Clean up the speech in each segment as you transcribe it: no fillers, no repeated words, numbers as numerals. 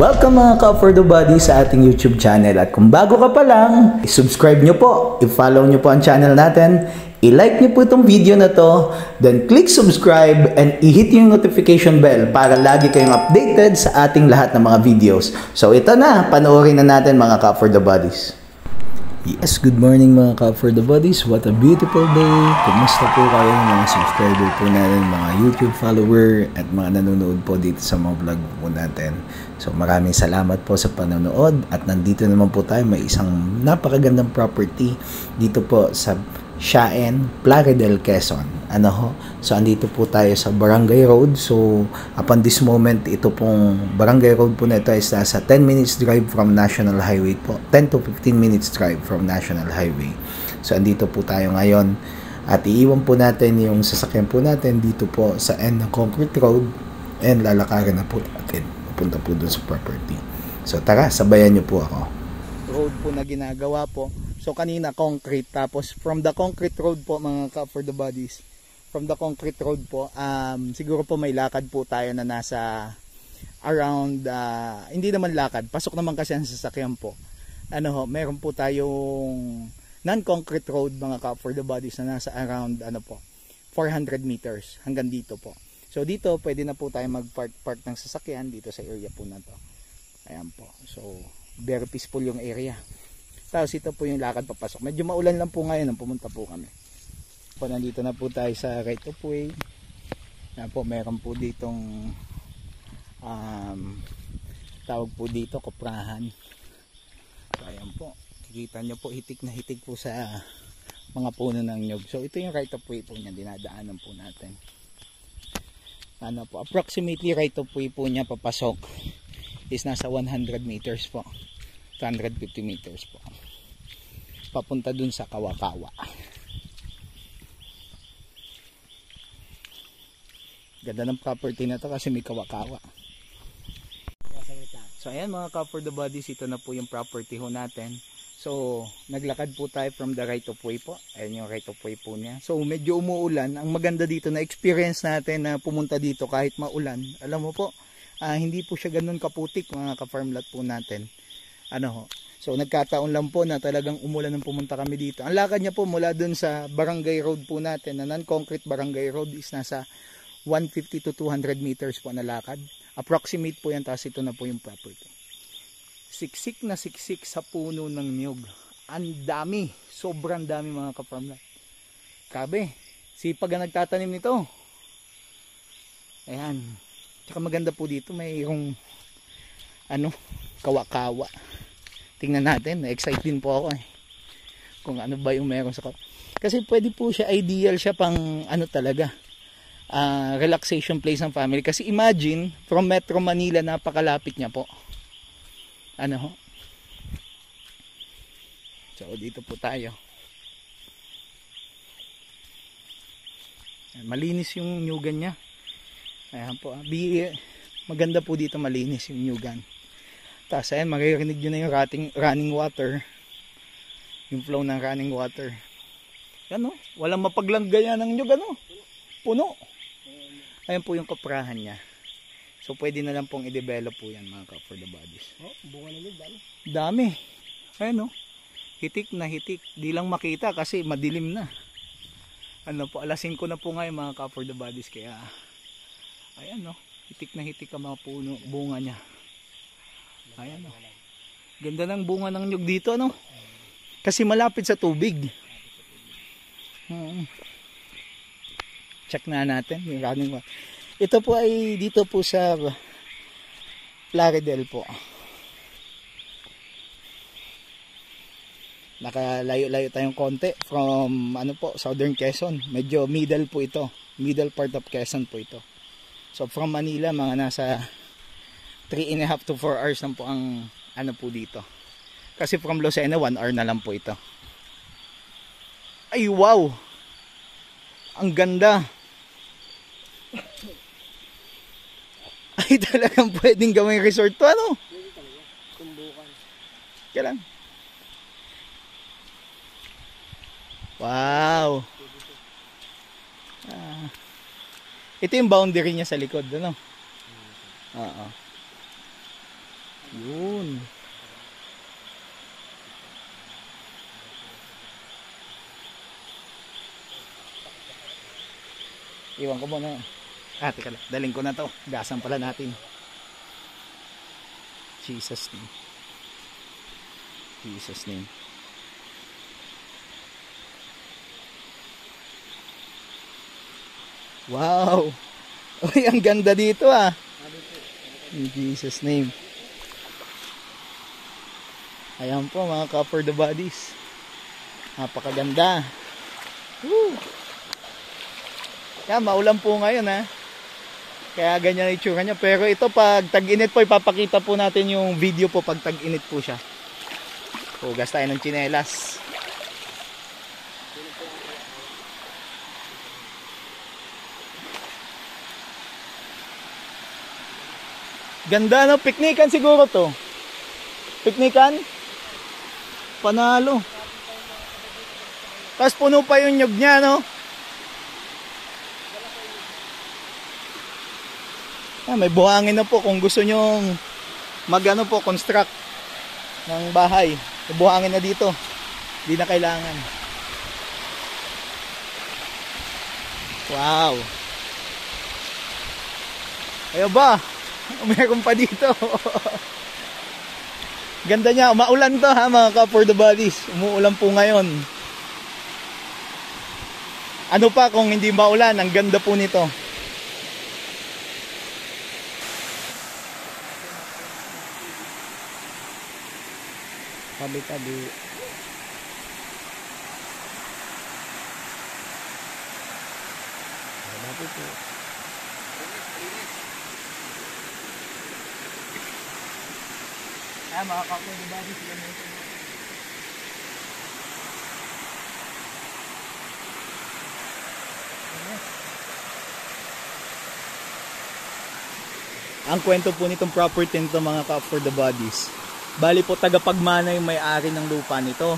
Welcome mga ka-For The Body sa ating YouTube channel. At kung bago ka pa lang, i-subscribe nyo po, i-follow nyo po ang channel natin, i-like nyo po itong video na to, then click subscribe and i-hit yung notification bell para lagi kayong updated sa ating lahat ng mga videos. So ito na, panoorin na natin mga ka-For The Bodies. Yes, good morning mga ka-For The Bodies. What a beautiful day. Kumusta po kayo mga subscriber po natin, mga YouTube follower at mga nanonood po dito sa mga vlog po natin. So maraming salamat po sa panonood at nandito naman po tayo, may isang napakagandang property dito po sa Siaen, Plaridel, Quezon. So andito po tayo sa Barangay Road. So upon this moment, ito pong Barangay Road po na ito is nasa 10 minutes drive from National Highway po. 10 to 15 minutes drive from National Highway. So andito po tayo ngayon at iiwan po natin yung sasakyan po natin dito po sa end ng concrete road and lalakarin na po natin papunta po dun sa property. So tara, sabayan nyo po ako. Road po na ginagawa po. So kanina concrete, tapos from the concrete road po mga ka-For The Bodies, from the concrete road po, siguro po may lakad po tayo na nasa around, hindi naman lakad, pasok naman kasi ang sasakyan po. Meron po tayong non-concrete road mga ka-For The Bodies na nasa around 400 meters hanggang dito po. So dito pwede na po tayo mag-park ng sasakyan dito sa area po na to. Ayan po. So very peaceful yung area. Tapos ito po yung lakad papasok. Medyo maulan lang po ngayon nang pumunta po kami. Po nandito na po tayo sa right of way. Ayan po, meron po ditong tawag po dito koprahan. So ayan po. Kikita nyo po, hitik na hitik po sa mga puno ng nyug. So ito yung right of way po niya, dinadaanan po natin. Po, approximately right of way po niya papasok is nasa 100 meters po. 250 meters po. Papunta dun sa Kawakawa. Ganda ng property na to kasi may Kawakawa. So ayan mga ka-For The Bodies, ito na po yung property ho natin. So naglakad po tayo from the right of way po. Ayan yung right of way po niya. So medyo umuulan. Ang maganda dito na experience natin na pumunta dito kahit maulan. Alam mo po, hindi po siya ganun kaputik mga ka-farm lot po natin. So nagkataon lang po na talagang umulan nang pumunta kami dito. Ang lakad niya po mula dun sa Barangay Road po natin, na non-concrete Barangay Road, is nasa 150 to 200 meters po na lakad. Approximate po yan, tapos ito na po yung property. Siksik na siksik sa puno ng niyog. Ang dami, sobrang dami mga ka-farm lot. Grabe, sipag ang nagtatanim nito. Ayan. Tsaka maganda po dito, mayroong kawakawa. Tingnan natin, na-excite din po ako kung ano ba yung meron sa kasi pwede po siya, ideal siya pang talaga relaxation place ng family. Kasi imagine, from Metro Manila, napakalapit niya po. So dito po tayo. Malinis yung nyugan niya. Ayan po, maganda po dito, malinis yung nyugan. Tapos ayan, maririnig nyo na yung running water. Yung flow ng running water. Yan walang mapaglanggayan ng nyug puno. Ayan po yung koprahan niya. So pwede na lang pong i-develop po yan mga ka for the bodies. Oh, bunga na yun, dami. Dami. Ayan o. Hitik na hitik. Di lang makita kasi madilim na. Ano po, alas 5 na po ngayon mga ka for the bodies. Kaya, ayan o. Hitik na hitik ang mga puno, bunga niya. Ayan o. Ganda ng bunga ng nyug dito, no? Kasi malapit sa tubig. Check na natin yung running water. Ito po ay dito po sa Plaridel po. Nakalayo-layo tayong konti from ano po, Southern Quezon. Medyo middle po ito. Middle part of Quezon po ito. So from Manila, mga nasa 3.5 to 4 hours lang po ang ano po dito. Kasi from Lucena, 1 hour na lang po ito. Ay wow! Ang ganda! Ay talagang pwedeng gawing resort to, ano? Tumbukan. Kaya lang. Wow! Ito yung boundary niya sa likod, ano? Oo. Yun. Iwan ko muna. Teka lang. Daling ko na to. Gasan pala natin. Jesus name. Jesus name. Wow! Uy, ang ganda dito ah. In Jesus name. Ayan po mga ka for the bodies. Napakaganda. Woo! Yan, maulan po ngayon ha. Kaya ganyan ang itsura niya. Pero ito pag tag-init po, ipapakita po natin yung video po pag tag-init po siya. Hugas tayo ng tsinelas. Ganda no, piknikan siguro to. Piknikan? Panalo. Tapos puno pa yung nyug niya, no? May buhangin na po kung gusto nyong mag-ano po, construct ng bahay. May buhangin na dito. Hindi na kailangan. Wow. Ayo ba? Meron pa dito. Ganda niya. Maulan to ha mga ka for the bodies. Umuulan po ngayon. Ano pa kung hindi maulan? Ang ganda po nito. Tabi-tabi. Malapit po. Mga kapwa di ba? Sila mo ito. Ang kwento po nitong property nito mga ka for the bodies. Bali po tagapagmana yung may-ari ng lupa nito.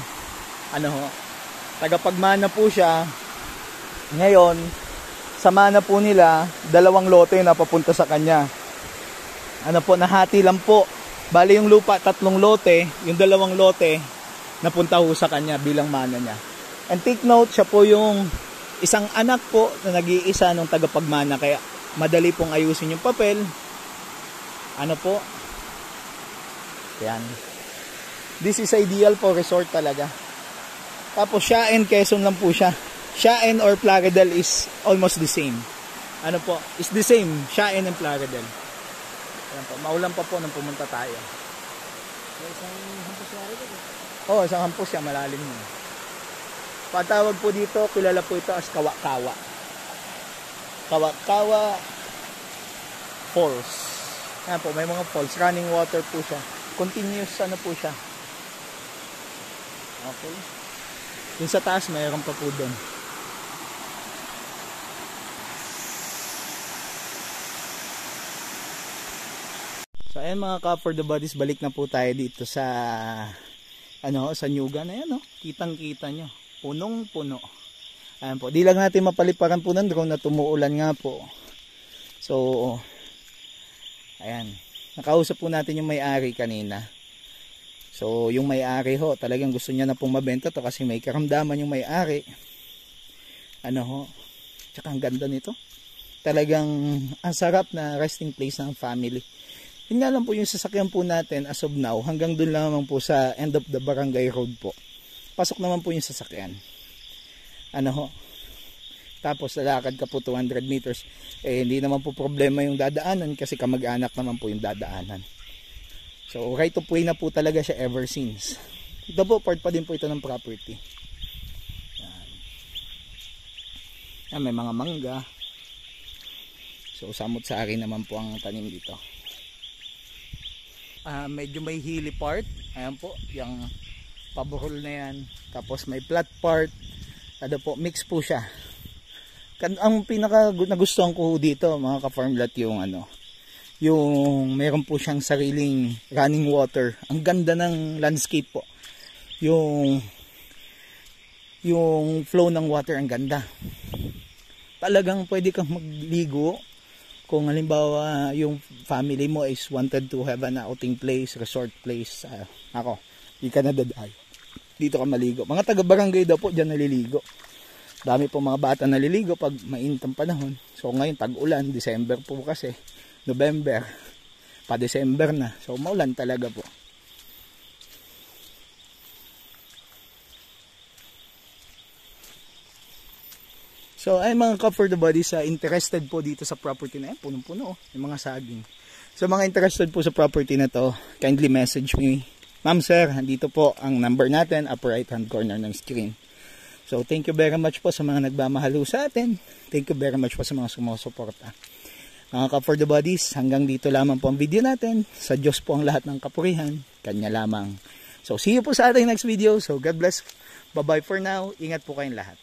Ano ho? Tagapagmana po siya. Ngayon, sa mana po nila, 2 lote na papunta sa kanya. Ano po, nahati lang po. Bali yung lupa, 3 lote, yung 2 lote, napunta ho sa kanya bilang mana niya. And take note, siya po yung isang anak po na nag-iisa ng tagapagmana. Kaya madali pong ayusin yung papel. Ano po? Yan. This is ideal for resort talaga. Tapos Siaen, Quezon lang po siya. Siaen or Plaridel is almost the same. Ano po? Is the same. Siaen and Plaridel. Ayan po. Maulan pa po nang pumunta tayo. Isang hampos na rin ito. Oo, isang hampos siya. Malalim mo. Patawag po dito, kilala po ito as Kawa-Kawa. Kawa-Kawa Falls. Ayan po, may mga falls. Running water po siya. Continuous ano po siya. Okay. Yung sa taas, mayroon pa po doon. So ayan mga ka for the bodies, balik na po tayo dito sa ano, sa Nyugan. Ayan no, kitang-kita nyo. Punong-puno. Ayan po, di lang natin mapaliparan po ng drone na tumuulan nga po. So Ayan. Nakausap po natin yung may-ari kanina. So, yung may-ari ho, talagang gusto niya na pong mabenta to kasi may karamdaman yung may-ari. Ano ho? Tsaka ang ganda nito. Talagang ang sarap na resting place ng family. Yun nga lang po yung sasakyan po natin as of now. Hanggang dun lamang po sa end of the barangay road po. Pasok naman po yung sasakyan. Ano ho? Tapos lalakad ka po 200 meters. Eh hindi naman po problema yung dadaanan kasi kamag-anak naman po yung dadaanan. So right of way na po talaga siya ever since. Ito po part pa din po ito ng property. Yan. Yan, may mga mangga. So samot sa akin naman po ang tanim dito. Medyo may hilly part. Ayan po, yung paburol na yan. Tapos may flat part. Ano po, mix po siya. Ang pinaka nagustuhan ko dito mga ka-farmlat yung ano, yung meron po siyang sariling running water. Ang ganda ng landscape po. Yung flow ng water ang ganda. Talagang pwede kang magligo kung halimbawa yung family mo is wanted to have an outing place, resort place. Ako, di ka na dadayo. Dito ka maligo. Mga taga-barangay daw po dyan naliligo. Dami po mga bata naliligo pag mainit ang panahon. So ngayon tag-ulan, December po kasi, November, pa December na. So maulan talaga po. So ay mga ka-for the body sa interested po dito sa property na yan, punong-puno, yung mga saging. So mga interested po sa property na to, kindly message me. Ma'am sir, dito po ang number natin, upper right hand corner ng screen. So, thank you very much po sa mga nagmamahalo sa atin. Thank you very much po sa mga sumusuporta. Mga ka-for the bodies, hanggang dito lamang po ang video natin. Sa Diyos po ang lahat ng kapurihan. Kanya lamang. So, see you po sa ating next video. So, God bless. Bye-bye for now. Ingat po kayong lahat.